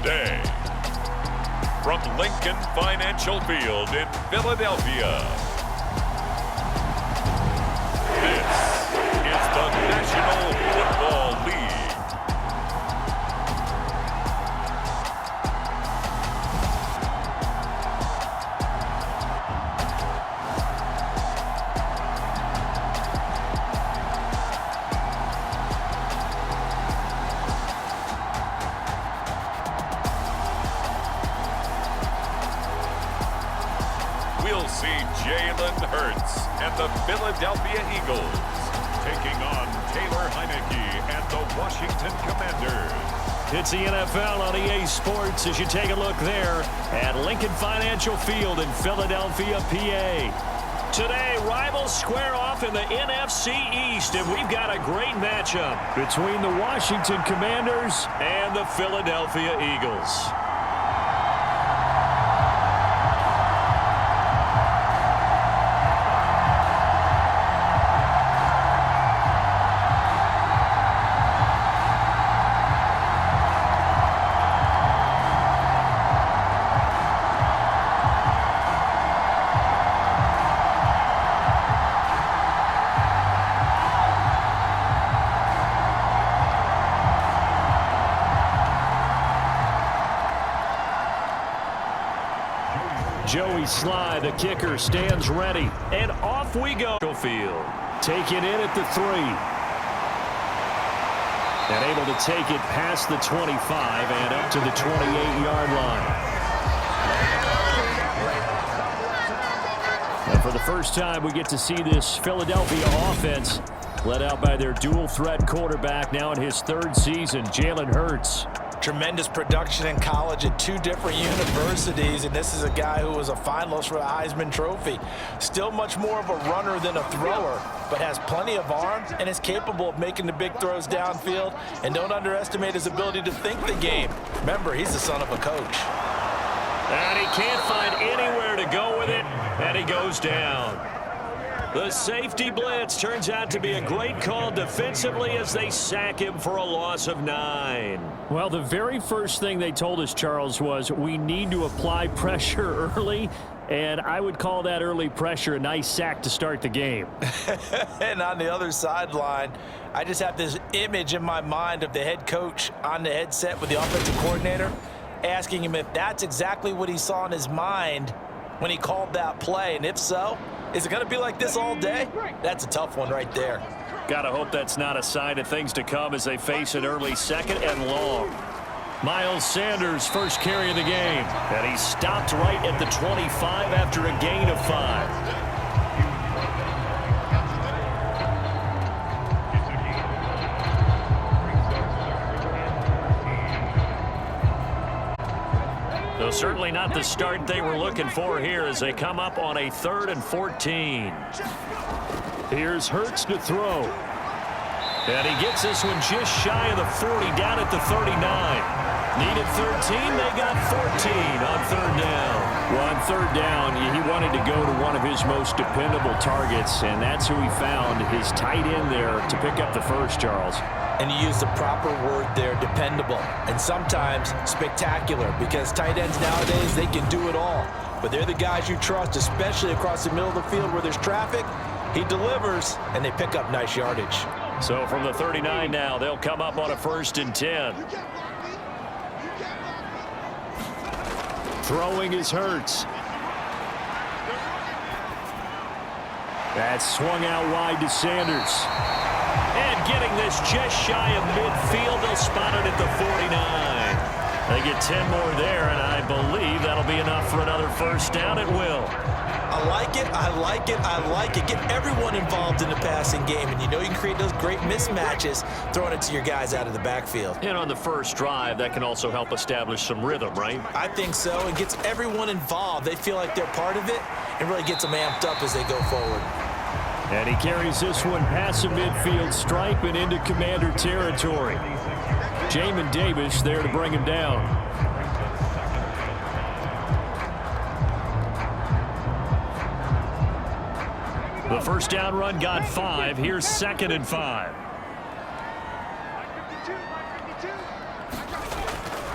today. From Lincoln Financial Field in Philadelphia, this is the National Football League. We'll see Jalen Hurts and the Philadelphia Eagles taking on Taylor Heineke and the Washington Commanders. It's the NFL on EA Sports as you take a look there at Lincoln Financial Field in Philadelphia, PA. Today, rivals square off in the NFC East, and we've got a great matchup between the Washington Commanders and the Philadelphia Eagles. Joey Sly, the kicker, stands ready. And off we go. Field. Taken in at the 3. And able to take it past the 25 and up to the 28-yard line. And for the first time, we get to see this Philadelphia offense led out by their dual-threat quarterback now in his 3rd season, Jalen Hurts. Tremendous production in college at 2 different universities, and this is a guy who was a finalist for the Heisman Trophy. Still much more of a runner than a thrower, but has plenty of arm and is capable of making the big throws downfield. And don't underestimate his ability to think the game. Remember, he's the son of a coach. And he can't find anywhere to go with it, and he goes down. The safety blitz turns out to be a great call defensively as they sack him for a loss of 9. Well, the very first thing they told us, Charles, was we need to apply pressure early, and I would call that early pressure a nice sack to start the game. And on the other sideline, I just have this image in my mind of the head coach on the headset with the offensive coordinator asking him if that's exactly what he saw in his mind when he called that play, and if so, is it going to be like this all day? That's a tough one right there. Gotta hope that's not a sign of things to come as they face an early 2nd and long. Miles Sanders, first carry of the game. And he stopped right at the 25 after a gain of 5. So certainly not the start they were looking for here as they come up on a 3rd and 14. Here's Hurts to throw. And he gets this one just shy of the 40, down at the 39. Needed 13, they got 14 on 3rd down. Well, on 3rd down, he wanted to go to one of his most dependable targets, and that's who he found, his tight end there, to pick up the first, Charles. And you use the proper word there, dependable, and sometimes spectacular, because tight ends nowadays, they can do it all. But they're the guys you trust, especially across the middle of the field where there's traffic. He delivers, and they pick up nice yardage. So from the 39 now, they'll come up on a 1st and 10. Throwing is Hurts. That's swung out wide to Sanders. And getting this just shy of midfield, they'll spot it at the 49. They get 10 more there, and I believe that'll be enough for another 1st down. It will. I like it, I like it, I like it. Get everyone involved in the passing game, and you know you can create those great mismatches throwing it to your guys out of the backfield. And on the first drive, that can also help establish some rhythm, right? I think so. It gets everyone involved. They feel like they're part of it and really gets them amped up as they go forward. And he carries this one past the midfield stripe and into Commander territory. Jamin Davis there to bring him down. The 1st down run got 5. Here's 2nd and 5.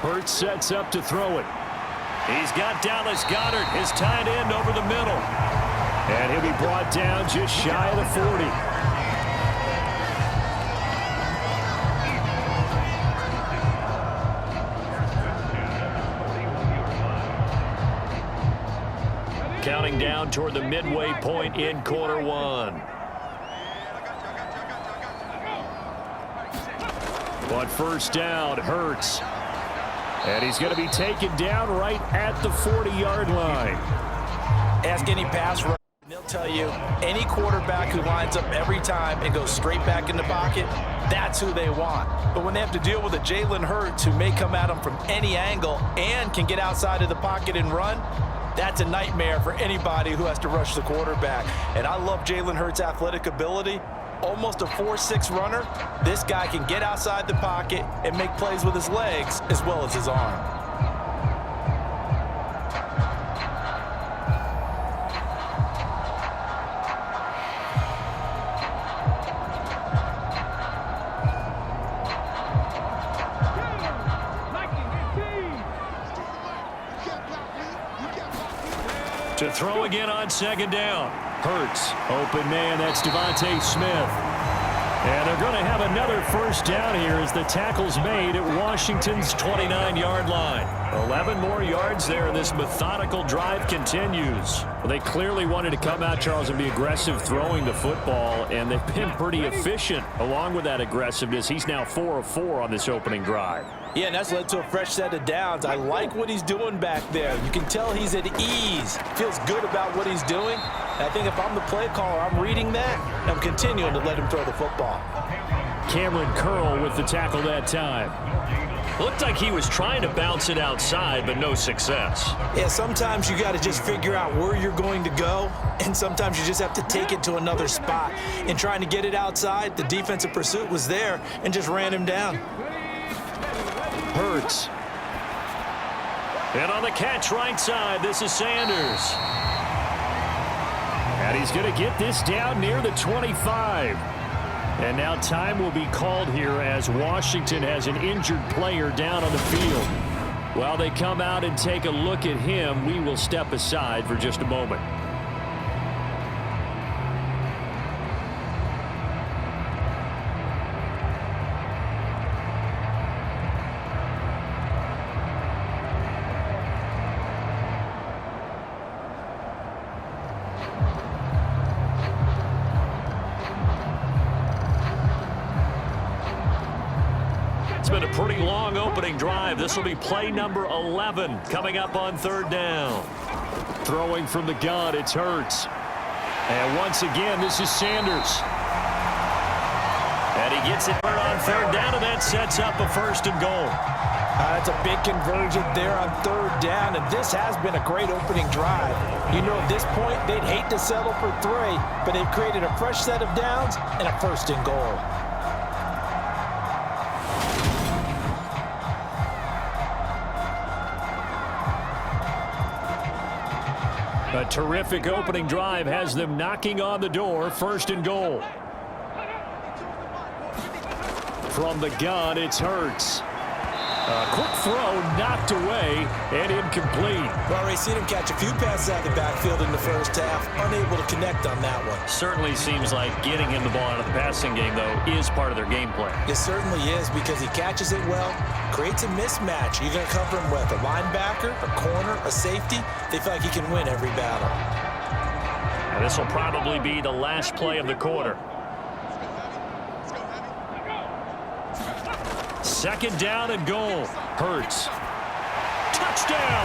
Hurts sets up to throw it. He's got Dallas Goedert, his tight end, over the middle. And he'll be brought down just shy of the 40. Counting down toward the midway point in quarter one. On first down, Hurts. And he's going to be taken down right at the 40-yard line. Ask any pass rusher, and they'll tell you any quarterback who lines up every time and goes straight back in the pocket, that's who they want. But when they have to deal with a Jalen Hurts who may come at them from any angle and can get outside of the pocket and run, that's a nightmare for anybody who has to rush the quarterback. And I love Jalen Hurts' athletic ability. Almost a 4.6 runner. This guy can get outside the pocket and make plays with his legs as well as his arm. To throw again on second down. Hurts, open man, that's Devontae Smith. And they're going to have another first down here as the tackle's made at Washington's 29-yard line. 11 more yards there, and this methodical drive continues. Well, they clearly wanted to come out, Charles, and be aggressive throwing the football, and they've been pretty efficient along with that aggressiveness. He's now 4 of 4 on this opening drive. Yeah, and that's led to a fresh set of downs. I like what he's doing back there. You can tell he's at ease. Feels good about what he's doing. And I think if I'm the play caller, I'm reading that, and I'm continuing to let him throw the football. Cameron Curl with the tackle that time. Looked like he was trying to bounce it outside, but no success. Yeah, sometimes you got to just figure out where you're going to go, and sometimes you just have to take it to another spot. In trying to get it outside, the defensive pursuit was there and just ran him down. Hurts. And on the catch right side, this is Sanders. And he's going to get this down near the 25. And now time will be called here as Washington has an injured player down on the field. While they come out and take a look at him, we will step aside for just a moment. It's been a pretty long opening drive. This will be play number 11 coming up on third down. Throwing from the gun, it's Hurts. And once again, this is Sanders. And he gets it on third down, and that sets up a first and goal. That's a big conversion there on third down, and this has been a great opening drive. You know, at this point, they'd hate to settle for 3, but they've created a fresh set of downs and a first and goal. A terrific opening drive has them knocking on the door, first and goal. From the gun, it's Hurts. A quick throw knocked away and incomplete. Well, we've seen him catch a few passes out of the backfield in the first half, unable to connect on that one. Certainly seems like getting him the ball out of the passing game, though, is part of their game plan. It certainly is because he catches it well, creates a mismatch. You're going to cover him with a linebacker, a corner, a safety. They feel like he can win every battle. And this will probably be the last play of the quarter. Second down and goal. Hurts. Touchdown!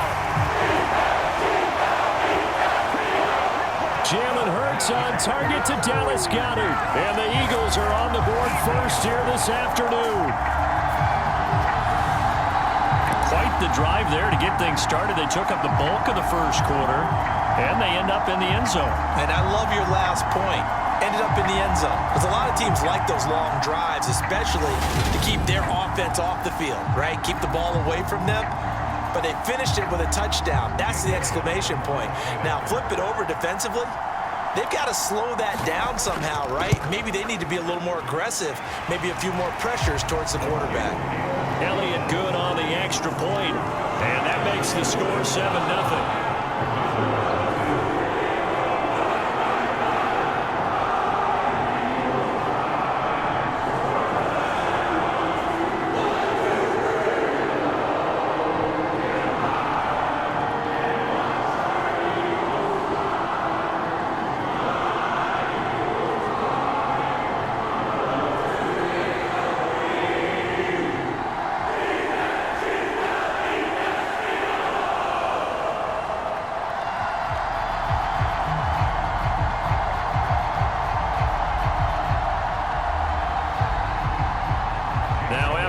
Jalen Hurts on target to Dallas Goedert. And the Eagles are on the board first here this afternoon. Quite the drive there to get things started. They took up the bulk of the first quarter, and they end up in the end zone. And I love your last point. Ended up in the end zone. Because a lot of teams like those long drives, especially to keep their offense off the field, right? Keep the ball away from them. But they finished it with a touchdown. That's the exclamation point. Now, flip it over defensively. They've got to slow that down somehow, right? Maybe they need to be a little more aggressive. Maybe a few more pressures towards the quarterback. Elliott good on the extra extra point. And that makes the score 7-0.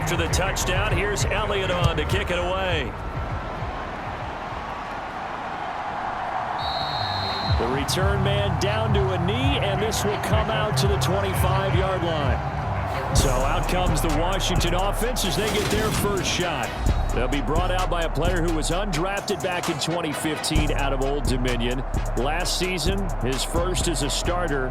After the touchdown, here's Elliott on to kick it away. The return man down to a knee, and this will come out to the 25-yard line. So out comes the Washington offense as they get their first shot. They'll be brought out by a player who was undrafted back in 2015 out of Old Dominion. Last season, his first as a starter.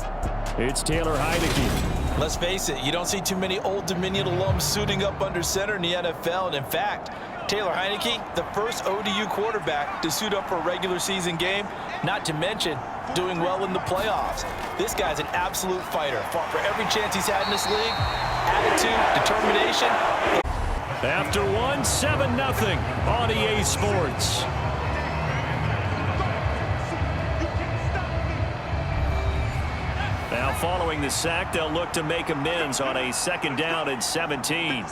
It's Taylor Heineke. Let's face it, you don't see too many Old Dominion alums suiting up under center in the NFL. And in fact, Taylor Heineke, the first ODU quarterback to suit up for a regular season game, not to mention doing well in the playoffs. This guy's an absolute fighter. Fought for every chance he's had in this league. Attitude, determination. After 7-0 on EA Sports. Now following the sack, they'll look to make amends on a 2nd down and 17.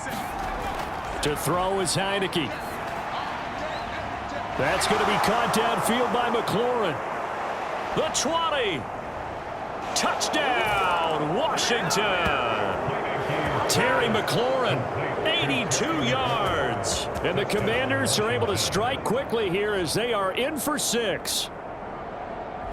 To throw is Heineke. That's going to be caught downfield by McLaurin. The 20. Touchdown, Washington. Terry McLaurin, 82 yards. And the Commanders are able to strike quickly here as they are in for 6.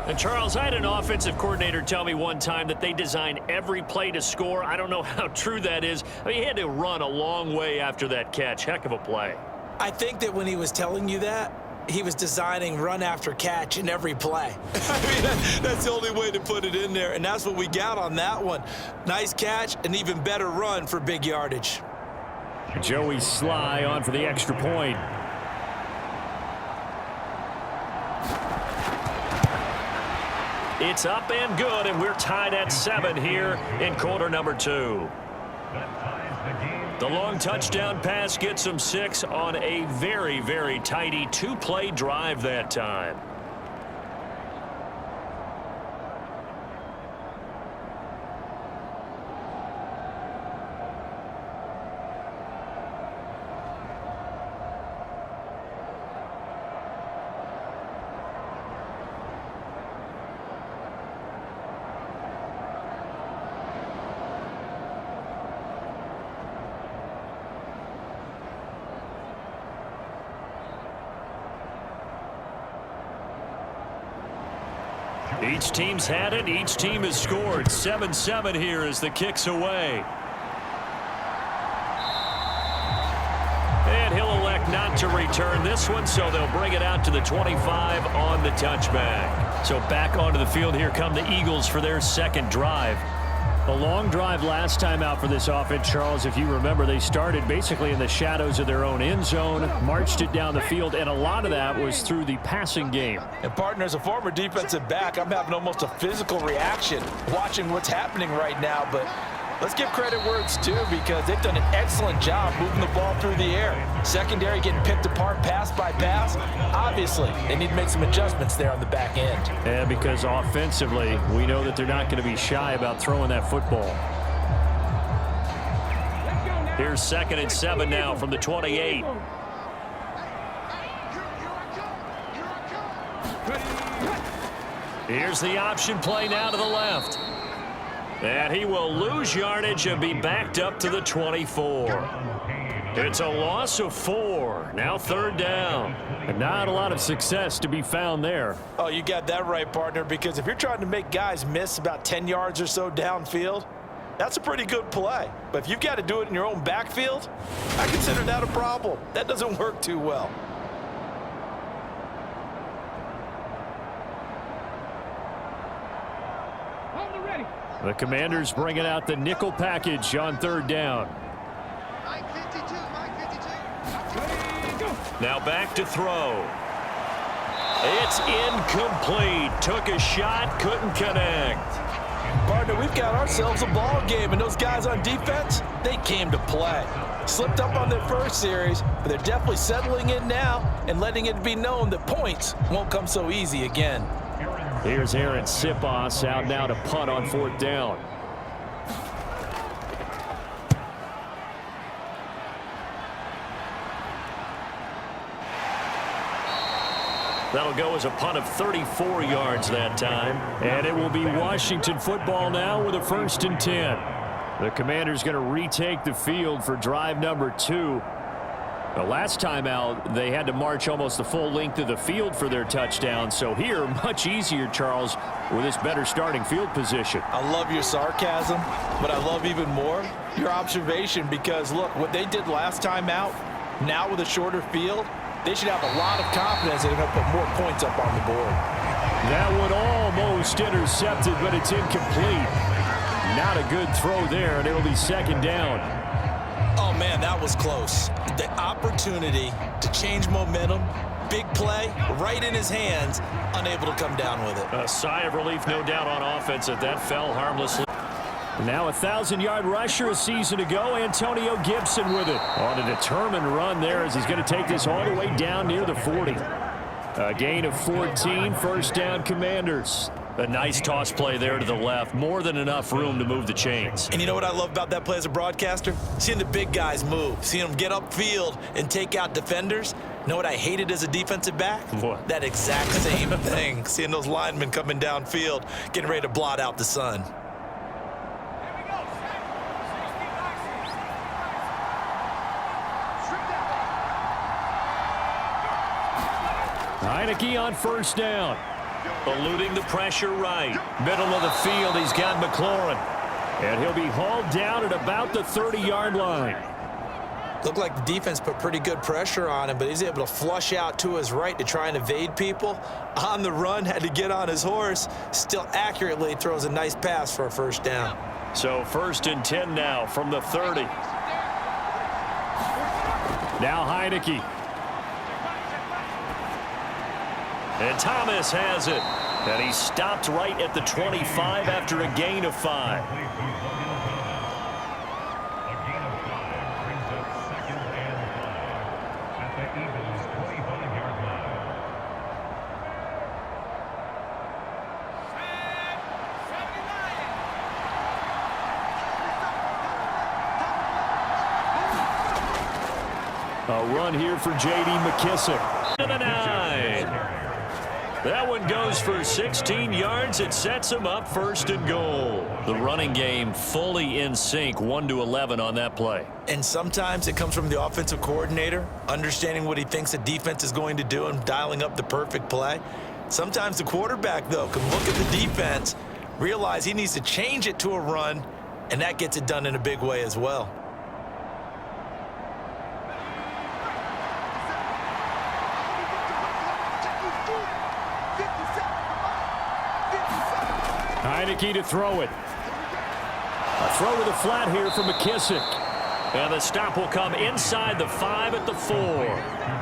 And Charles, I had an offensive coordinator tell me one time that they design every play to score. I don't know how true that is. I mean, he had to run a long way after that catch. Heck of a play. I think that when he was telling you that, he was designing run after catch in every play. I mean, that's the only way to put it in there, and that's what we got on that one. Nice catch, an even better run for big yardage. Joey Sly on for the extra point. It's up and good, and we're tied at 7 here in quarter number 2. The long touchdown pass gets them 6 on a very, very tidy 2-play drive that time. Each team's had it. Each team has scored. 7-7 here as the kick's away. And he'll elect not to return this one, so they'll bring it out to the 25 on the touchback. So back onto the field here come the Eagles for their second drive. A long drive last time out for this offense, Charles. If you remember, they started basically in the shadows of their own end zone, marched it down the field, and a lot of that was through the passing game. And, partner, as a former defensive back, I'm having almost a physical reaction watching what's happening right now. But let's give credit where it's due because they've done an excellent job moving the ball through the air. Secondary getting picked apart pass by pass. Obviously, they need to make some adjustments there on the back end. And because offensively, we know that they're not going to be shy about throwing that football. Here's 2nd and 7 now from the 28. Here's the option play now to the left. And he will lose yardage and be backed up to the 24. It's a loss of 4. Now 3rd down. And not a lot of success to be found there. Oh, you got that right, partner, because if you're trying to make guys miss about 10 yards or so downfield, that's a pretty good play. But if you've got to do it in your own backfield, I consider that a problem. That doesn't work too well. The Commanders bringing out the nickel package on 3rd down. Now back to throw. It's incomplete. Took a shot, couldn't connect. Partner, we've got ourselves a ball game, and those guys on defense, they came to play. Slipped up on their first series, but they're definitely settling in now and letting it be known that points won't come so easy again. Here's Aaron Sipos out now to punt on 4th down. That'll go as a punt of 34 yards that time. And it will be Washington football now with a 1st and 10. The Commanders going to retake the field for drive number 2. The last time out, they had to march almost the full length of the field for their touchdown. So here, much easier, Charles, with this better starting field position. I love your sarcasm, but I love even more your observation because, look, what they did last time out, now with a shorter field, they should have a lot of confidence that they're going to put more points up on the board. That one almost intercepted, but it's incomplete. Not a good throw there, and it'll be 2nd down. Oh, man, that was close. The opportunity to change momentum, big play, right in his hands, unable to come down with it. A sigh of relief, no doubt, on offense that fell harmlessly. Now a 1,000-yard rusher a season ago, Antonio Gibson with it. On a determined run there as he's going to take this all the way down near the 40. A gain of 14, 1st down Commanders. A nice toss play there to the left. More than enough room to move the chains. And you know what I love about that play as a broadcaster? Seeing the big guys move. Seeing them get upfield and take out defenders. You know what I hated as a defensive back? What? That exact same thing. Seeing those linemen coming downfield, getting ready to blot out the sun. Heineke on 1st down. Eluding the pressure right. Middle of the field, he's got McLaurin. And he'll be hauled down at about the 30-yard line. Looked like the defense put pretty good pressure on him, but he's able to flush out to his right to try and evade people. On the run, had to get on his horse. Still accurately throws a nice pass for a 1st down. So 1st and 10 now from the 30. Now Heineke. And Thomas has it. And he stopped right at the 25 after a gain of 5. A run here for J.D. McKissick. To the 9. That one goes for 16 yards. It sets him up 1st and goal. The running game fully in sync, 1-11 on that play. And sometimes it comes from the offensive coordinator, understanding what he thinks the defense is going to do and dialing up the perfect play. Sometimes the quarterback, though, can look at the defense, realize he needs to change it to a run, and that gets it done in a big way as well. Heineke to throw it. A throw to the flat here for McKissick. And the stop will come inside the 5 at the 4.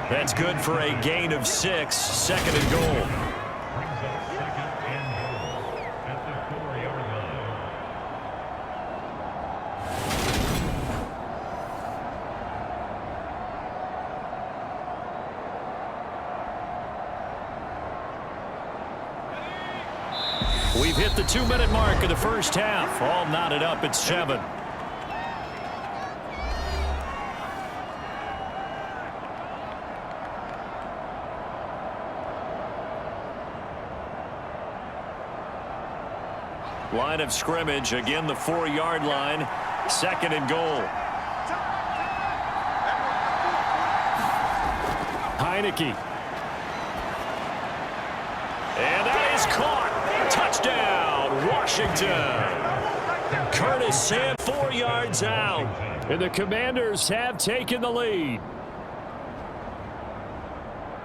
That's good for a gain of 6, 2nd and goal. We've hit the 2-minute mark of the 1st half. All knotted up at 7. Line of scrimmage, again the 4-yard line, 2nd and goal. Heineke. And that is caught. Touchdown, Washington. Curtis Sam 4 yards out. And the Commanders have taken the lead.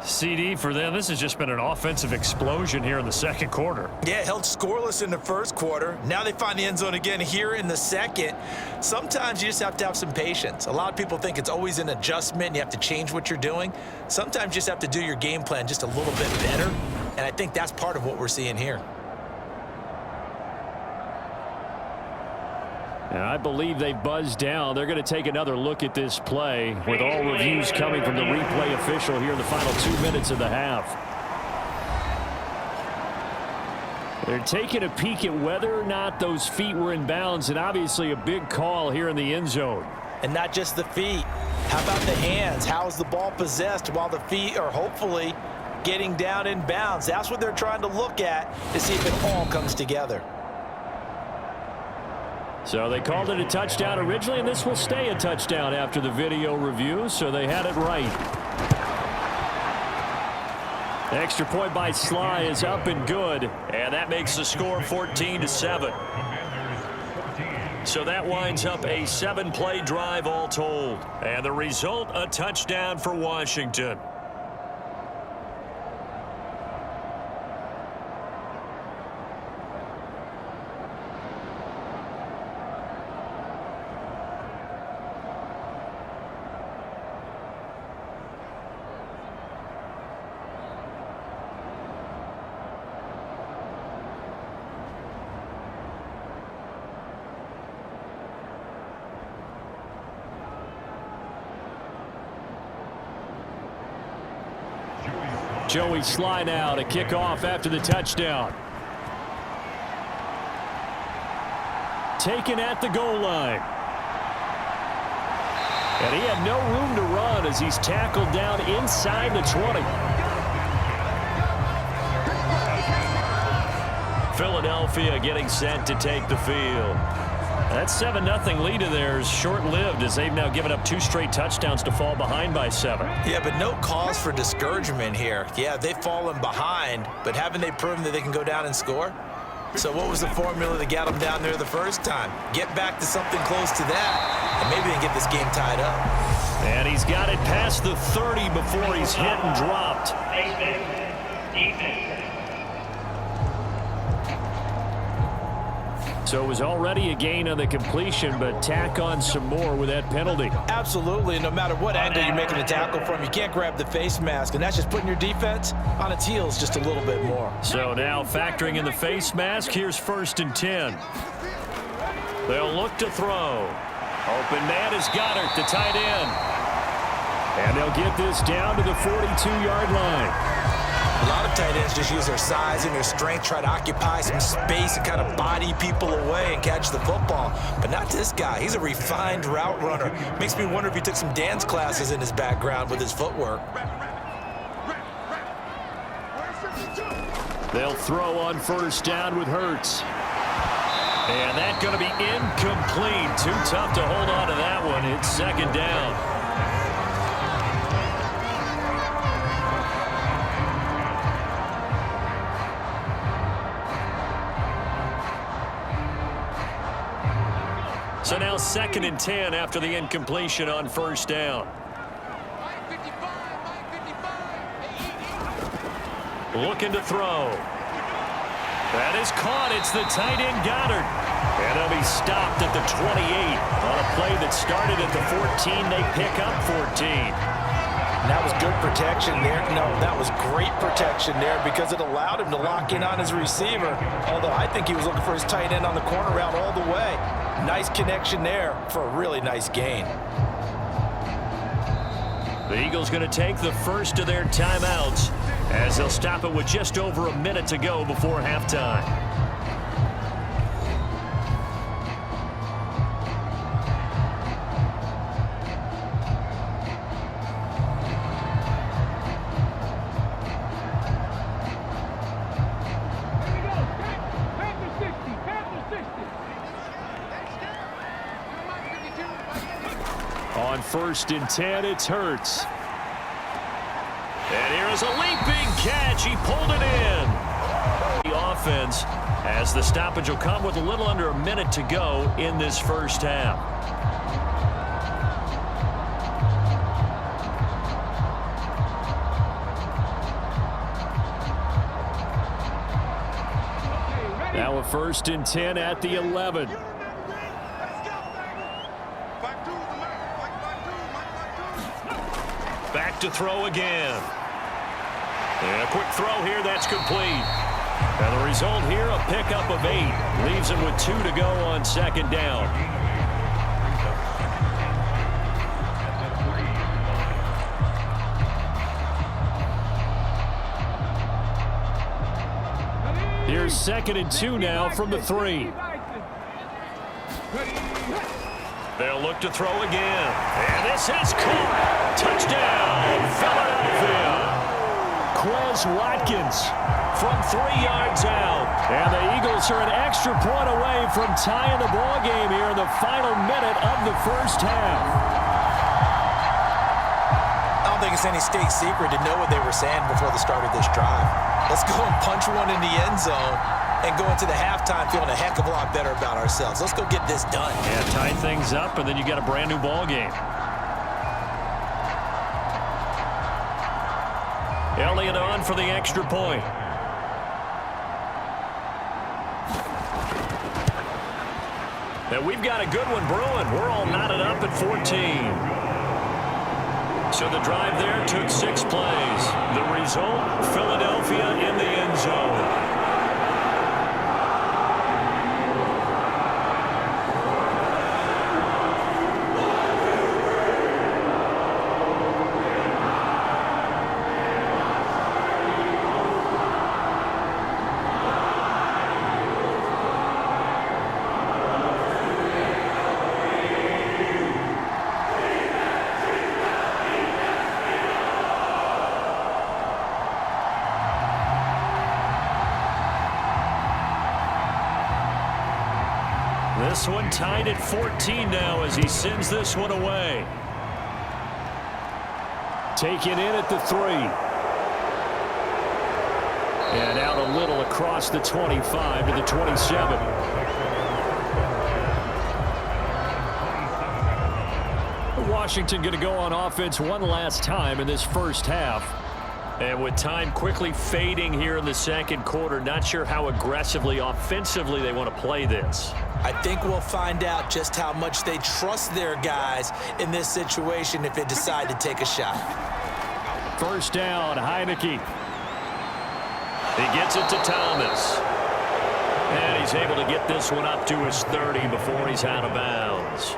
CD for them. This has just been an offensive explosion here in the second quarter. Yeah, held scoreless in the first quarter. Now they find the end zone again here in the second. Sometimes you just have to have some patience. A lot of people think it's always an adjustment and you have to change what you're doing. Sometimes you just have to do your game plan just a little bit better, and I think that's part of what we're seeing here. And I believe they buzzed down. They're going to take another look at this play with all reviews coming from the replay official here in the final 2 minutes of the half. They're taking a peek at whether or not those feet were in bounds, and obviously a big call here in the end zone. And not just the feet. How about the hands? How is the ball possessed while the feet are hopefully getting down in bounds? That's what they're trying to look at to see if it all comes together. So they called it a touchdown originally, and this will stay a touchdown after the video review, so they had it right. The extra point by Sly is up and good, and that makes the score 14-7. So that winds up a 7-play drive all told, and the result, a touchdown for Washington. Joey Sly now to kick off after the touchdown. Taken at the goal line. And he had no room to run as he's tackled down inside the 20. Philadelphia getting set to take the field. That 7-0 lead of theirs short-lived as they've now given up 2 straight touchdowns to fall behind by 7. Yeah, but no cause for discouragement here. Yeah, they've fallen behind, but haven't they proven that they can go down and score? So what was the formula that got them down there the first time? Get back to something close to that, and maybe they can get this game tied up. And he's got it past the 30 before he's hit and dropped. So it was already a gain on the completion, but tack on some more with that penalty. Absolutely. No matter what angle you're making a tackle from, you can't grab the face mask, and that's just putting your defense on its heels just a little bit more. So now factoring in the face mask, here's 1st and 10. They'll look to throw. Open man is Goddard, the tight end. And they'll get this down to the 42-yard line. A lot of tight ends just use their size and their strength, try to occupy some space and kind of body people away and catch the football. But not this guy. He's a refined route runner. Makes me wonder if he took some dance classes in his background with his footwork. They'll throw on 1st down with Hurts. And that's going to be incomplete. Too tough to hold on to that one. It's 2nd down. So now 2nd and 10 after the incompletion on 1st down. Looking to throw. That is caught. It's the tight end Goddard. And he'll be stopped at the 28. On a play that started at the 14, they pick up 14. And that was good protection there. No, that was great protection there because it allowed him to lock in on his receiver. Although I think he was looking for his tight end on the corner route all the way. Nice connection there for a really nice gain. The Eagles going to take the first of their timeouts as they'll stop it with just over a minute to go before halftime. On 1st and 10, it's Hurts. And here is a leaping catch. He pulled it in. The offense, as the stoppage will come with a little under a minute to go in this first half. a 1st and 10 at the 11. Back to throw again. And a quick throw here, that's complete. And the result here, a pickup of 8. Leaves him with 2 to go on 2nd down. Here's 2nd and 2 now from the 3. They'll look to throw again. And this is caught. Touchdown, Philadelphia. Quez Watkins from 3 yards out. And the Eagles are an extra point away from tying the ball game here in the final minute of the 1st half. I don't think it's any state secret to know what they were saying before the start of this drive. Let's go and punch one in the end zone and go into the halftime feeling a heck of a lot better about ourselves. Let's go get this done. Yeah, tie things up, and then you got a brand new ball game. Elliott on for the extra point. Now we've got a good one brewing. We're all knotted up at 14. So the drive there took 6 plays. The result, Philadelphia in the end zone. This one tied at 14 now as he sends this one away. Taken in at the 3. And out a little across the 25 to the 27. Washington going to go on offense one last time in this 1st half. And with time quickly fading here in the 2nd quarter, not sure how aggressively offensively they want to play this. I think we'll find out just how much they trust their guys in this situation if they decide to take a shot. 1st down, Heineke. He gets it to Thomas. And he's able to get this one up to his 30 before he's out of bounds.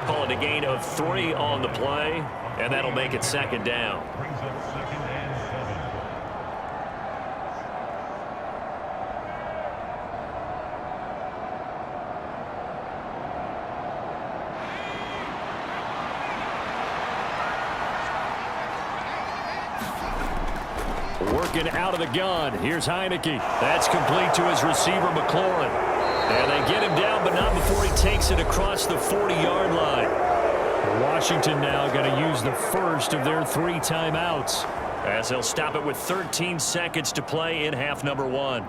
Call it a gain of 3 on the play, and that'll make it 2nd down. Working out of the gun. Here's Heineke. That's complete to his receiver, McLaurin. And they get him down, but not before he takes it across the 40-yard line. Washington now going to use the first of their 3 timeouts, as they'll stop it with 13 seconds to play in half number 1.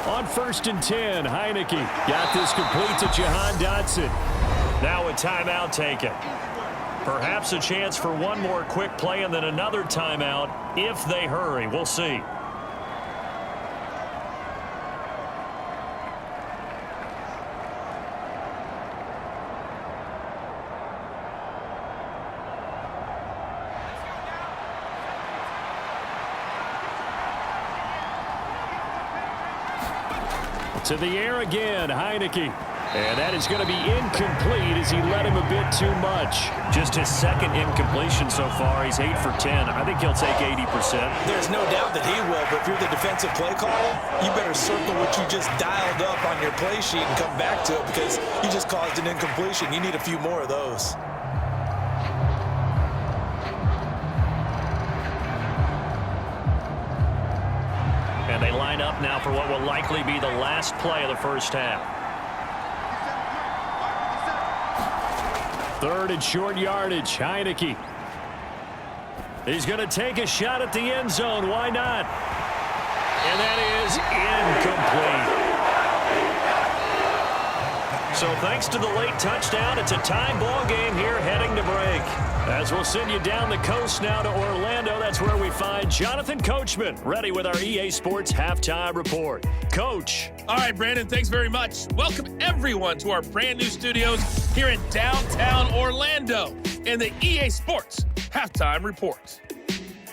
On 1st and 10, Heineke got this complete to Jahan Dotson. Now a timeout taken. Perhaps a chance for one more quick play and then another timeout if they hurry. We'll see. To the air again, Heineke. And that is going to be incomplete as he led him a bit too much. Just his 2nd incompletion so far. He's 8 for 10. I think he'll take 80%. There's no doubt that he will, but if you're the defensive play caller, you better circle what you just dialed up on your play sheet and come back to it because you just caused an incompletion. You need a few more of those. And they line up now for what will likely be the last play of the 1st half. 3rd and short yardage, Heineke. He's going to take a shot at the end zone. Why not? And that is incomplete. So thanks to the late touchdown, it's a tie ball game here heading to break. As we'll send you down the coast now to Orlando, that's where we find Jonathan Coachman, ready with our EA Sports Halftime Report. Coach. All right, Brandon, thanks very much. Welcome everyone to our brand new studios here in downtown Orlando in the EA Sports Halftime Report.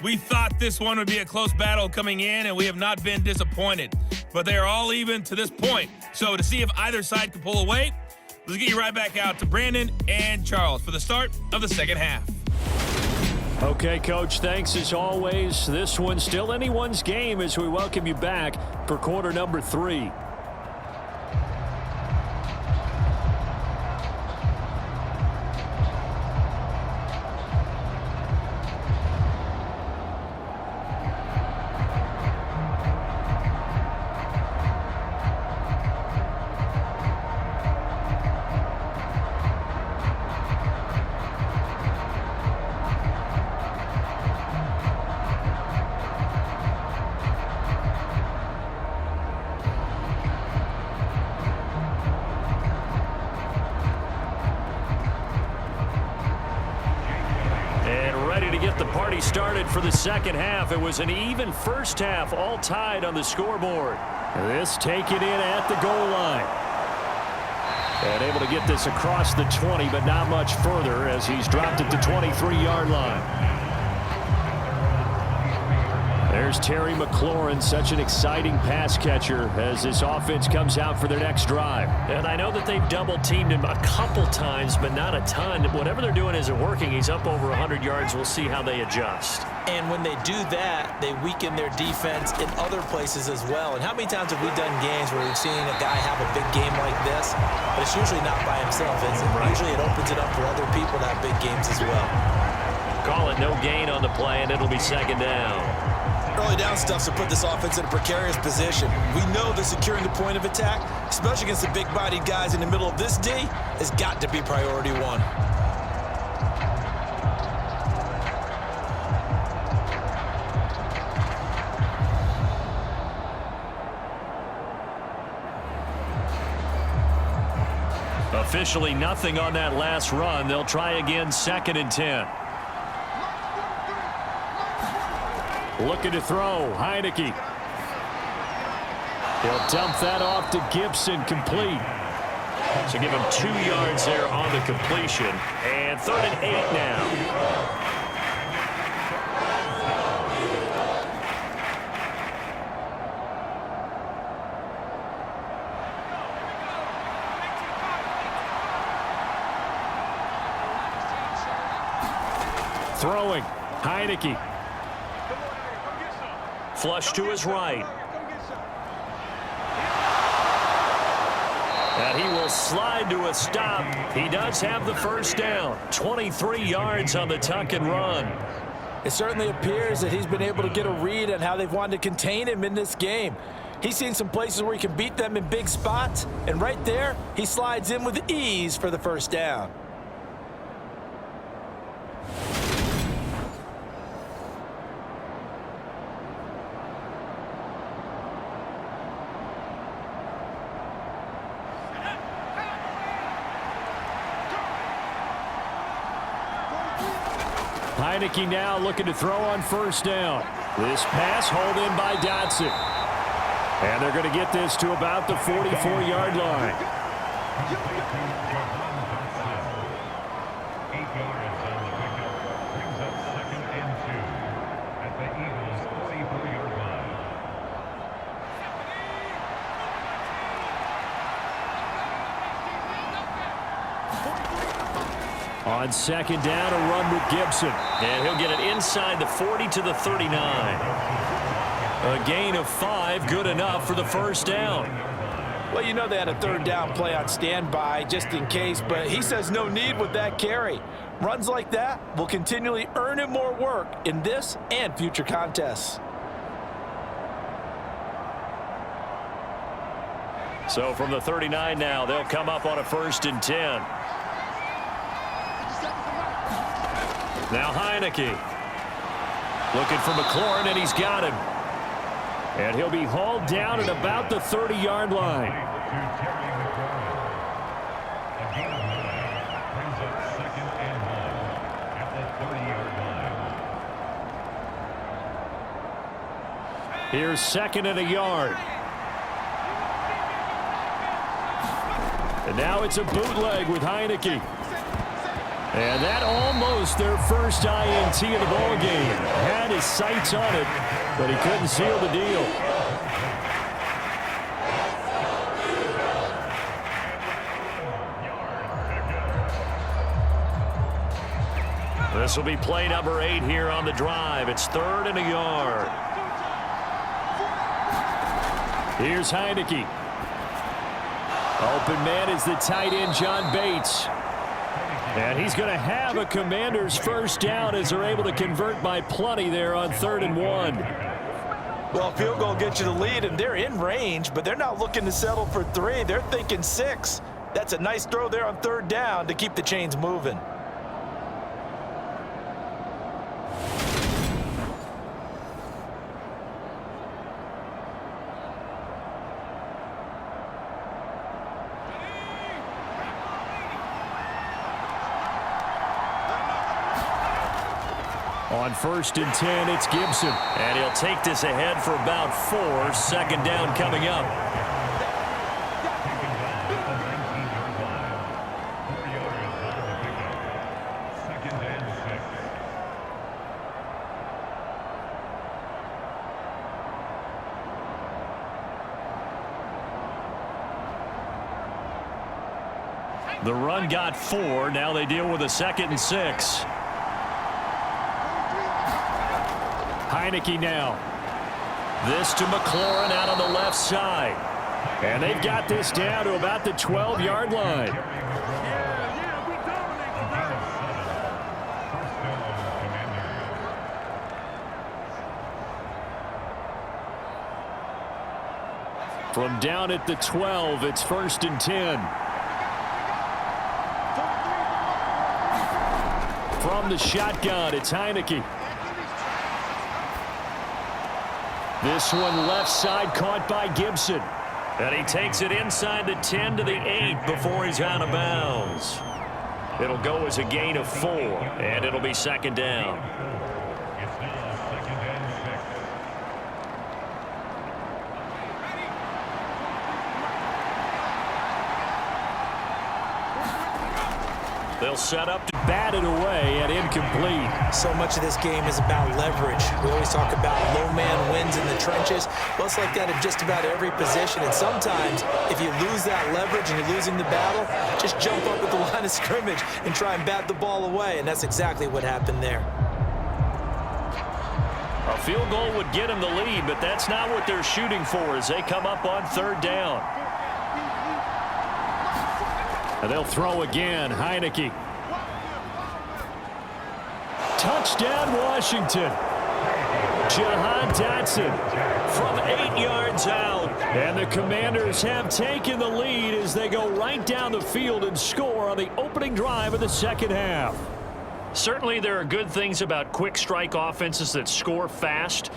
We thought this one would be a close battle coming in, and we have not been disappointed. But they are all even to this point. So to see if either side can pull away, let's get you right back out to Brandon and Charles for the start of the second half. Okay, Coach, thanks as always. This one's still anyone's game as we welcome you back for quarter number 3. Started for the second half. It was an even first half, all tied on the scoreboard. This taken in at the goal line. And able to get this across the 20, but not much further as he's dropped at the 23-yard line. There's Terry McLaurin, such an exciting pass catcher as this offense comes out for their next drive. And I know that they've double-teamed him a couple times, but not a ton. Whatever they're doing isn't working. He's up over 100 yards. We'll see how they adjust. And when they do that, they weaken their defense in other places as well. And how many times have we done games where we've seen a guy have a big game like this, but it's usually not by himself, is it? Right. Usually it opens it up for other people to have big games as well. Call it no gain on the play, and it'll be second down. Early down stuff to put this offense in a precarious position. We know that securing the point of attack, especially against the big-bodied guys in the middle of this D, has got to be priority one. Officially nothing on that last run. They'll try again, 2nd and 10. Looking to throw, Heineke. He'll dump that off to Gibson, complete. So give him 2 yards there on the completion. And 3rd and 8 now. Throwing, Heineke. Flush to his right. And he will slide to a stop. He does have the first down. 23 yards on the tuck and run. It certainly appears that he's been able to get a read on how they've wanted to contain him in this game. He's seen some places where he can beat them in big spots, and right there, he slides in with ease for the first down. Heineke now looking to throw on first down. This pass hauled in by Dotson. And they're going to get this to about the 44-yard line. 8 yards on the pickup brings up 2nd and 2 at the Eagles' 44-yard line. On 2nd down, a run with Gibson. And he'll get it inside the 40 to the 39. A gain of 5, good enough for the first down. Well, you know they had a 3rd down play on standby just in case, but he says no need with that carry. Runs like that will continually earn him more work in this and future contests. So from the 39 now, they'll come up on a 1st and 10. Now Heineke looking for McLaurin, and he's got him. And he'll be hauled down at about the 30-yard line. Here's 2nd and a yard. And now it's a bootleg with Heineke. And that almost their first INT of the ball game. Had his sights on it, but he couldn't seal the deal. This will be play number 8 here on the drive. It's 3rd and a yard. Here's Heineke. Open man is the tight end, John Bates. And he's going to have a Commanders first down as they're able to convert by plenty there on 3rd and 1. Well, field goal gets you the lead, and they're in range, but they're not looking to settle for 3. They're thinking 6. That's a nice throw there on 3rd down to keep the chains moving. On 1st and 10, it's Gibson. And he'll take this ahead for about 4. 2nd down coming up. The run got 4. Now they deal with a 2nd and 6. Heineke now. This to McLaurin out on the left side. And they've got this down to about the 12-yard line. From down at the 12, it's 1st and 10. From the shotgun, it's Heineke. This one left side caught by Gibson. And he takes it inside the 10 to the 8 before he's out of bounds. It'll go as a gain of 4, and it'll be 2nd down. It's now 2nd and 6. They'll set up to bat it away and incomplete. So much of this game is about leverage. We always talk about low man wins in the trenches. Well, it's like that in just about every position. And sometimes, if you lose that leverage and you're losing the battle, just jump up at the line of scrimmage and try and bat the ball away. And that's exactly what happened there. A field goal would get them the lead, but that's not what they're shooting for as they come up on 3rd down. And they'll throw again. Heineke. Touchdown, Washington. Jahan Dotson from 8 yards out. And the Commanders have taken the lead as they go right down the field and score on the opening drive of the 2nd half. Certainly there are good things about quick strike offenses that score fast,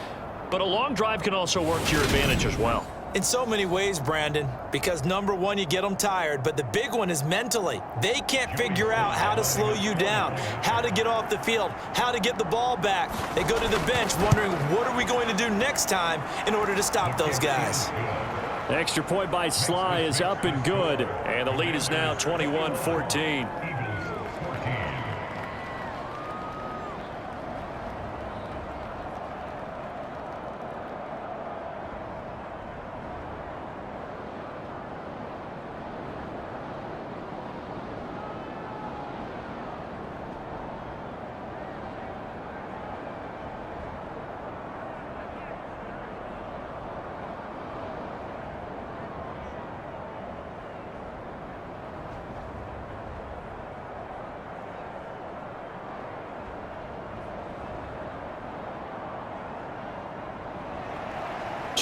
but a long drive can also work to your advantage as well. In so many ways, Brandon, because number one, you get them tired, but the big one is mentally. They can't figure out how to slow you down, how to get off the field, how to get the ball back. They go to the bench wondering, what are we going to do next time in order to stop those guys? The extra point by Sly is up and good, and the lead is now 21-14.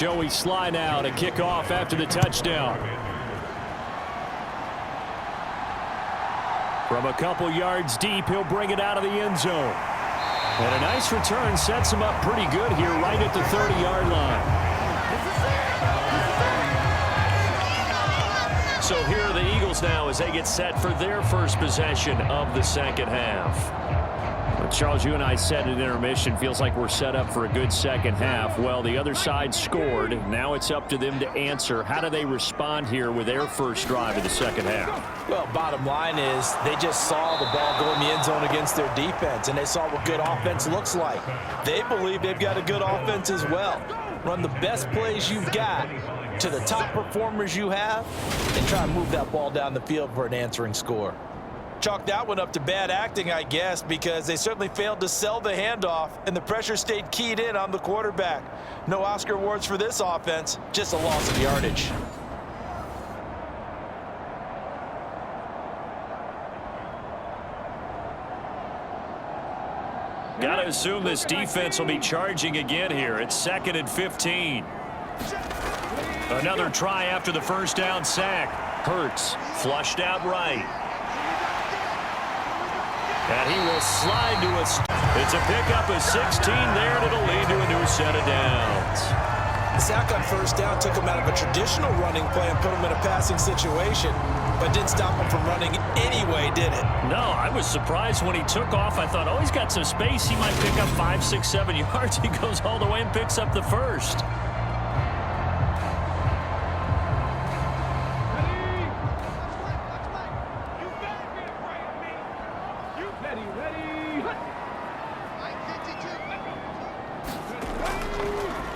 Joey Sly now to kick off after the touchdown. From a couple yards deep, he'll bring it out of the end zone. And a nice return sets him up pretty good here right at the 30-yard line. So here are the Eagles now as they get set for their first possession of the 2nd half. Charles, you and I said at intermission, feels like we're set up for a good second half. Well, the other side scored. Now it's up to them to answer. How do they respond here with their first drive of the second half? Well, bottom line is they just saw the ball go in the end zone against their defense, and they saw what good offense looks like. They believe they've got a good offense as well. Run the best plays you've got to the top performers you have, and try and move that ball down the field for an answering score. Chalk that one up to bad acting, I guess, because they certainly failed to sell the handoff, and the pressure stayed keyed in on the quarterback. No Oscar awards for this offense, just a loss of yardage. Got to assume this defense will be charging again here. It's 2nd and 15. Another try after the first down sack. Hurts flushed out right. And he will slide to us. It's a pickup of 16 there, and it'll lead to a new set of downs. The sack on first down took him out of a traditional running play and put him in a passing situation, but didn't stop him from running anyway, did it? No, I was surprised when he took off. I thought, oh, he's got some space. He might pick up 5, 6, 7 yards. He goes all the way and picks up the first.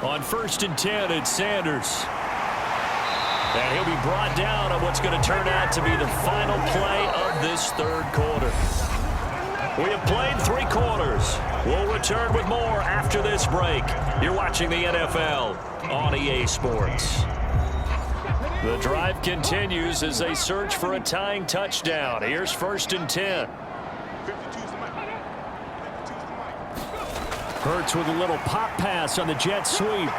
On 1st and 10, it's Sanders. And he'll be brought down on what's going to turn out to be the final play of this third quarter. We have played 3 quarters. We'll return with more after this break. You're watching the NFL on EA Sports. The drive continues as they search for a tying touchdown. Here's 1st and 10. Hurts with a little pop pass on the jet sweep.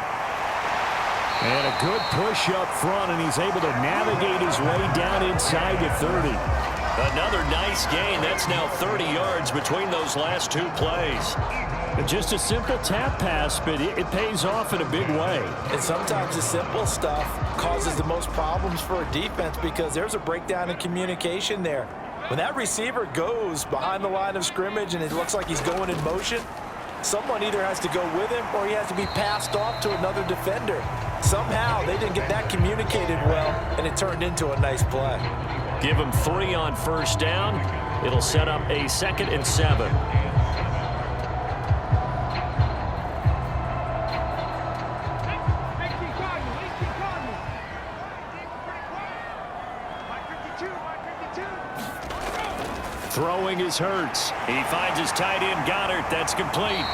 And a good push up front, and he's able to navigate his way down inside to 30. Another nice gain. That's now 30 yards between those last 2 plays. Just a simple tap pass, but it pays off in a big way. And sometimes the simple stuff causes the most problems for a defense because there's a breakdown in communication there. When that receiver goes behind the line of scrimmage and it looks like he's going in motion, someone either has to go with him or he has to be passed off to another defender. Somehow they didn't get that communicated well, and it turned into a nice play. Give him 3 on first down. It'll set up a 2nd and 7. Throwing is Hurts. He finds his tight end, Goddard. That's complete.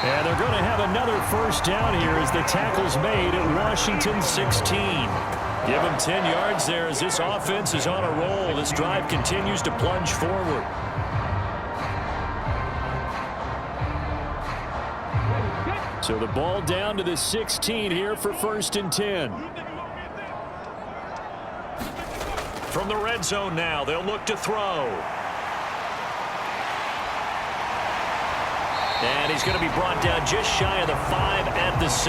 And they're going to have another first down here as the tackle's made at Washington 16. Give him 10 yards there as this offense is on a roll. This drive continues to plunge forward. So the ball down to the 16 here for 1st and 10. From the red zone now, they'll look to throw. And he's going to be brought down just shy of the 5 at the 6.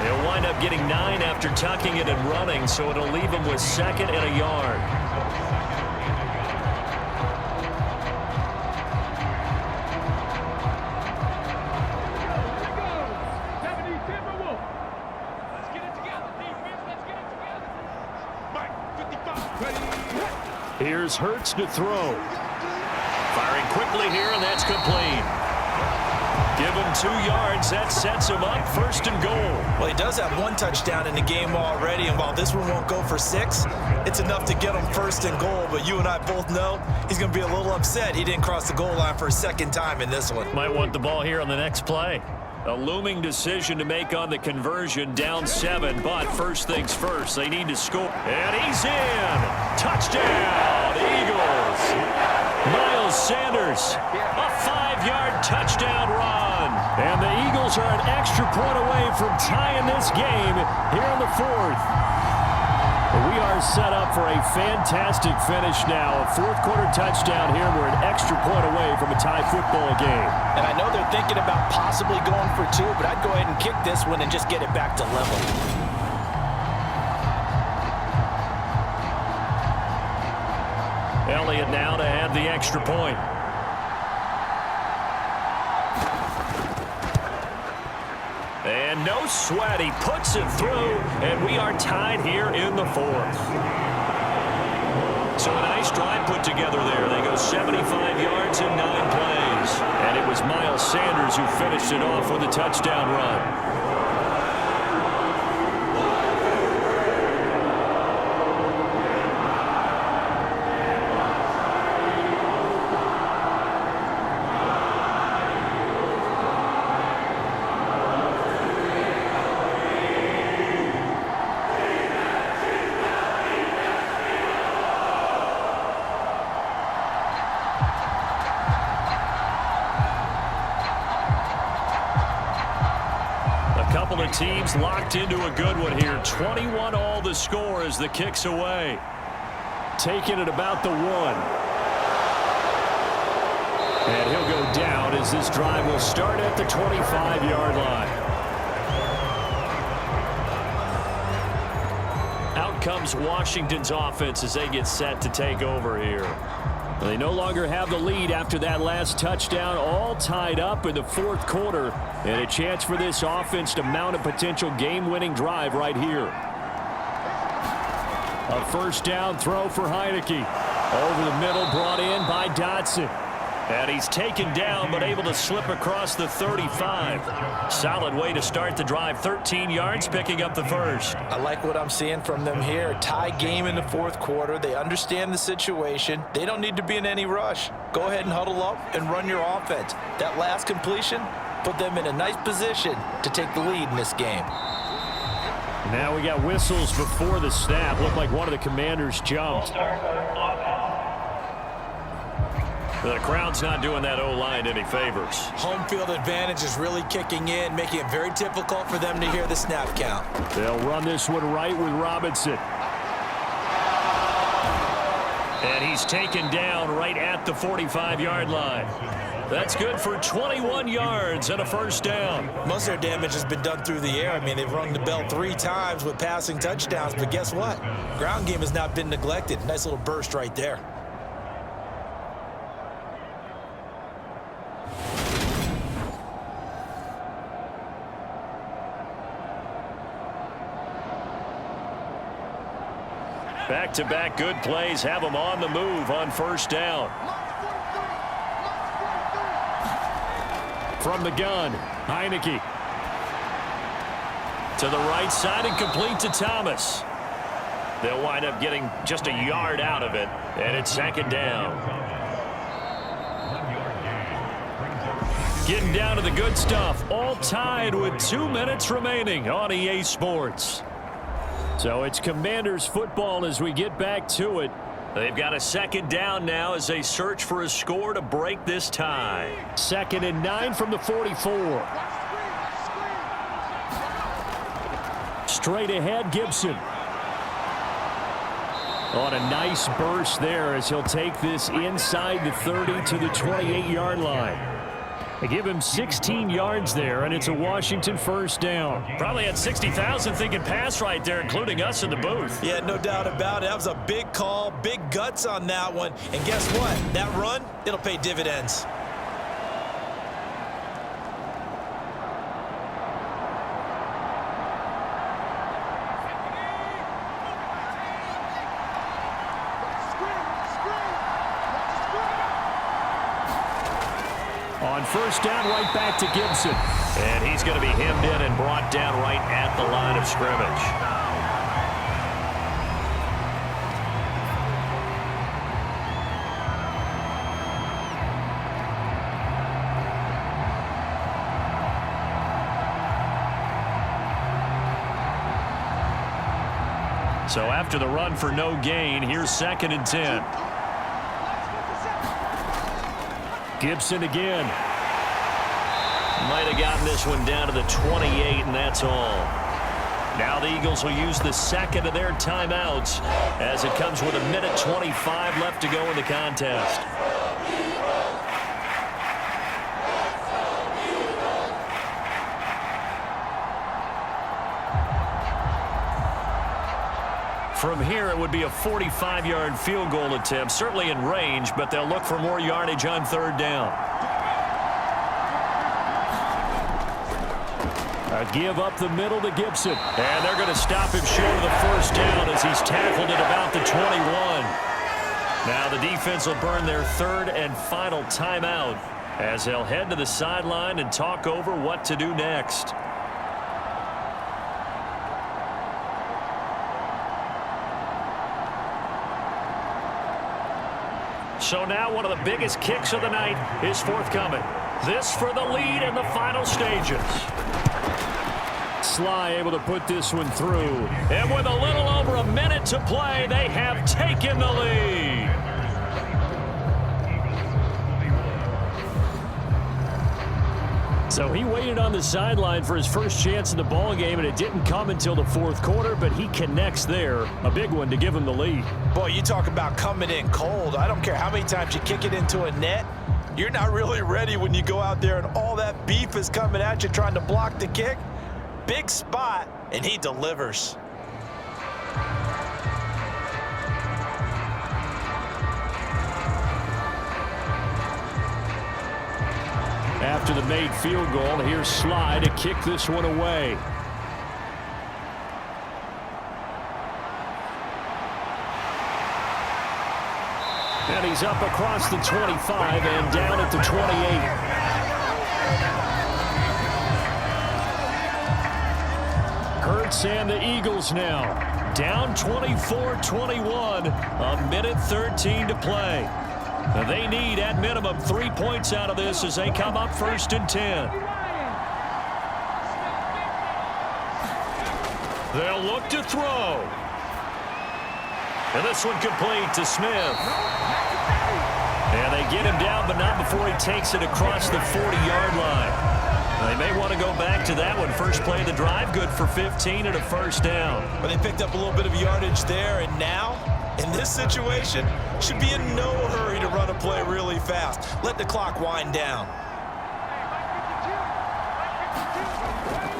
He'll wind up getting 9 after tucking it and running, so it'll leave him with 2nd and a yard. Here's Hurts to throw. Firing quickly here, and that's complete. Give him 2 yards. That sets him up 1st and goal. Well, he does have 1 touchdown in the game already, and while this one won't go for 6, it's enough to get him 1st and goal. But you and I both know he's going to be a little upset he didn't cross the goal line for a 2nd time in this one. Might want the ball here on the next play. A looming decision to make on the conversion, down 7, but first things first, they need to score. And he's in! Touchdown, Eagles! Miles Sanders, a 5-yard touchdown run. And the Eagles are an extra point away from tying this game here in the 4th. We are set up for a fantastic finish now. A 4th quarter touchdown here. We're an extra point away from a tie football game. And I know they're thinking about possibly going for 2, but I'd go ahead and kick this one and just get it back to level. Elliott now to have the extra point. And no sweat. He puts it through, and we are tied here in the fourth. So a nice drive put together there. They go 75 yards in 9 plays. And it was Miles Sanders who finished it off with a touchdown run. Couple of teams locked into a good one here. 21 all the score as the kick's away. Taking it about the 1. And he'll go down as this drive will start at the 25-yard line. Out comes Washington's offense as they get set to take over here. They no longer have the lead after that last touchdown, all tied up in the fourth quarter, and a chance for this offense to mount a potential game-winning drive right here. A first down throw for Heineke. Over the middle, brought in by Dotson. And he's taken down, but able to slip across the 35. Solid way to start the drive. 13 yards, picking up the first. I like what I'm seeing from them here. Tie game in the fourth quarter. They understand the situation. They don't need to be in any rush. Go ahead and huddle up and run your offense. That last completion put them in a nice position to take the lead in this game. Now we got whistles before the snap. Looked like one of the Commanders jumped. The crowd's not doing that O-line any favors. Home field advantage is really kicking in, making it very difficult for them to hear the snap count. They'll run this one right with Robinson. And he's taken down right at the 45-yard line. That's good for 21 yards and a first down. Most of their damage has been done through the air. I mean, they've rung the bell 3 times with passing touchdowns, but guess what? Ground game has not been neglected. Nice little burst right there. Back-to-back good plays have them on the move on first down. From the gun, Heineke. To the right side and complete to Thomas. They'll wind up getting just a yard out of it, and it's second down. Getting down to the good stuff, all tied with 2 minutes remaining on EA Sports. So it's Commanders football as we get back to it. They've got a second down now as they search for a score to break this tie. 2nd and 9 from the 44. Straight ahead, Gibson. On a nice burst there as he'll take this inside the 30 to the 28-yard line. They give him 16 yards there, and it's a Washington first down. Probably had 60,000 thinking pass right there, including us in the booth. Yeah, no doubt about it. That was a big call, big guts on that one. And guess what? That run, it'll pay dividends. On first down, right back to Gibson. And he's going to be hemmed in and brought down right at the line of scrimmage. So after the run for no gain, here's 2nd and 10. Gibson again. Might have gotten this one down to the 28, and that's all. Now the Eagles will use the second of their timeouts as it comes with 1:25 left to go in the contest. From here, it would be a 45-yard field goal attempt, certainly in range, but they'll look for more yardage on 3rd down. A give up the middle to Gibson. And they're going to stop him short of the first down as he's tackled at about the 21. Now the defense will burn their third and final timeout as they'll head to the sideline and talk over what to do next. So now one of the biggest kicks of the night is forthcoming. This for the lead in the final stages. Sly able to put this one through. And with a little over a minute to play, they have taken the lead. So he waited on the sideline for his first chance in the ballgame, and it didn't come until the fourth quarter, but he connects there. A big one to give him the lead. Boy, you talk about coming in cold. I don't care how many times you kick it into a net. You're not really ready when you go out there and all that beef is coming at you trying to block the kick. Big spot, and he delivers. After the made field goal, here's Sly to kick this one away. And he's up across the 25 and down at the 28. Hurts and the Eagles now down 24-21, a minute 13 to play. They need, at minimum, 3 points out of this as they come up 1st and 10. They'll look to throw. And this one complete to Smith. And they get him down, but not before he takes it across the 40-yard line. They may want to go back to that one. First play of the drive, good for 15 and a first down. But they picked up a little bit of yardage there, and now, in this situation, should be in no hurry to run a play really fast. Let the clock wind down.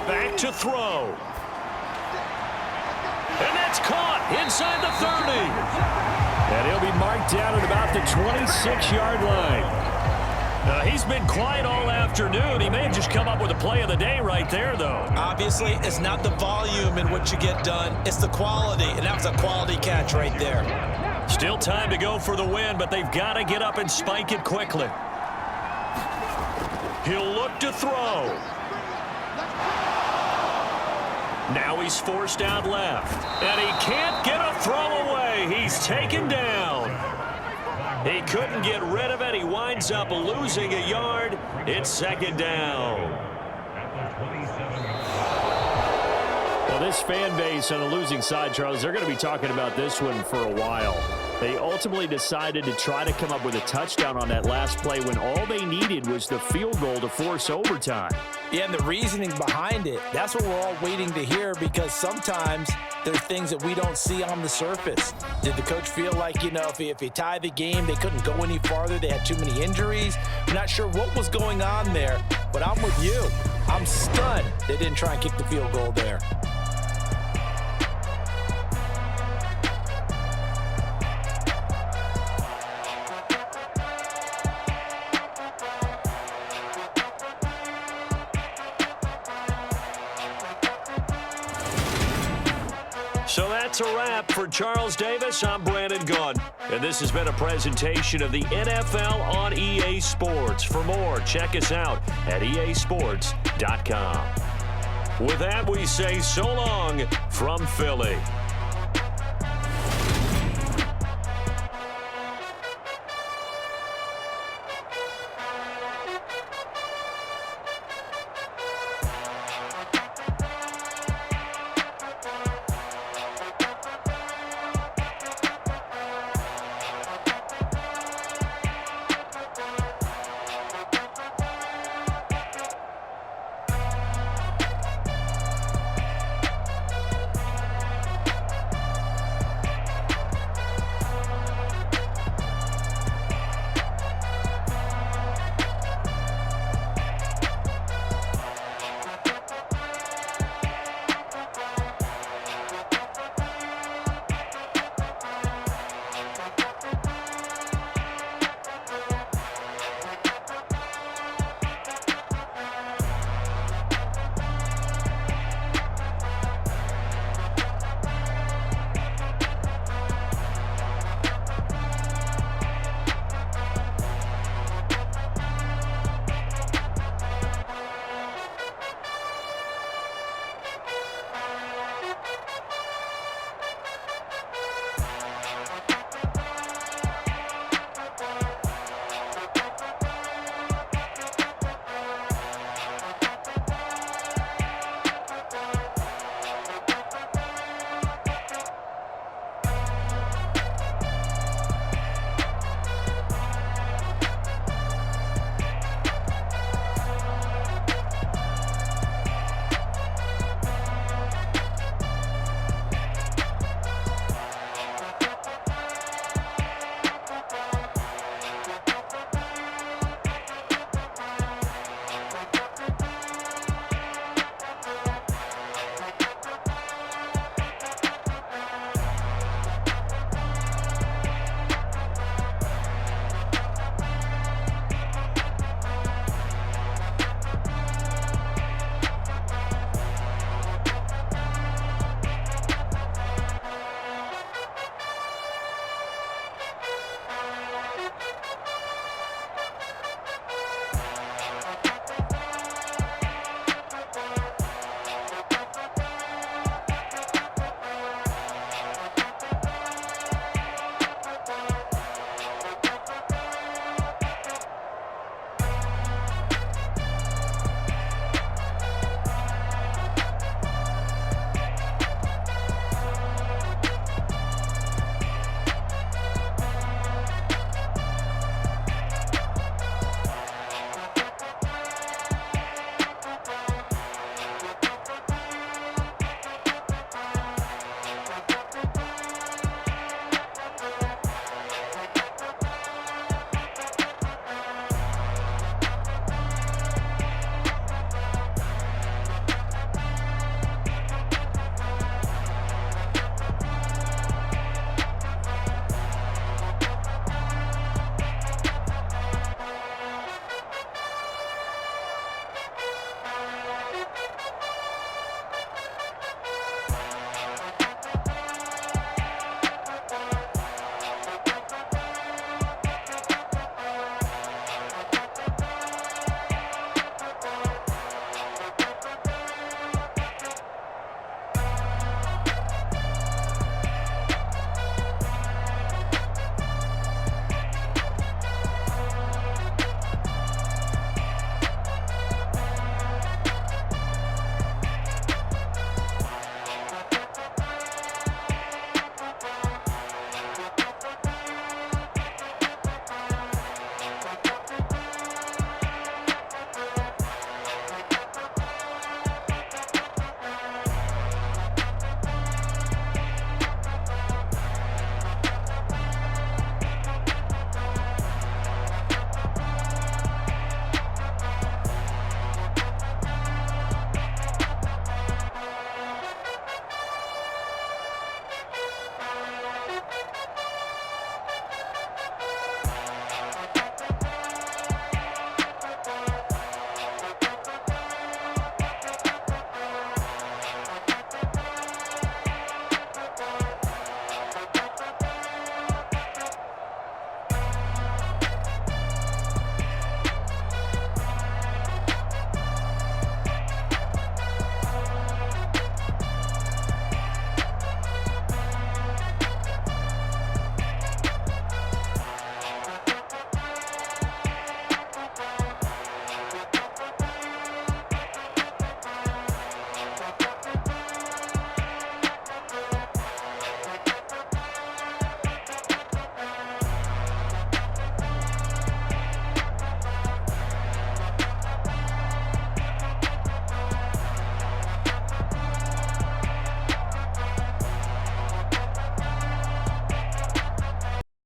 Back to throw. And that's caught inside the 30. And he'll be marked down at about the 26-yard line. He's been quiet all afternoon. He may have just come up with a play of the day right there, though. Obviously, it's not the volume in which you get done. It's the quality, and that was a quality catch right there. Still time to go for the win, but they've got to get up and spike it quickly. He'll look to throw. Now he's forced out left. And he can't get a throw away. He's taken down. He couldn't get rid of it. He winds up losing a yard. It's 2nd down. Well, this fan base on the losing side, Charles, they're going to be talking about this one for a while. They ultimately decided to try to come up with a touchdown on that last play when all they needed was the field goal to force overtime. Yeah, and the reasoning behind it, that's what we're all waiting to hear, because sometimes there's things that we don't see on the surface. Did the coach feel like, if he tied the game, they couldn't go any farther, they had too many injuries? I'm not sure what was going on there, but I'm with you. I'm stunned they didn't try and kick the field goal there. So that's a wrap for Charles Davis. I'm Brandon Gunn, and this has been a presentation of the NFL on EA Sports. For more, check us out at easports.com. With that, we say so long from Philly.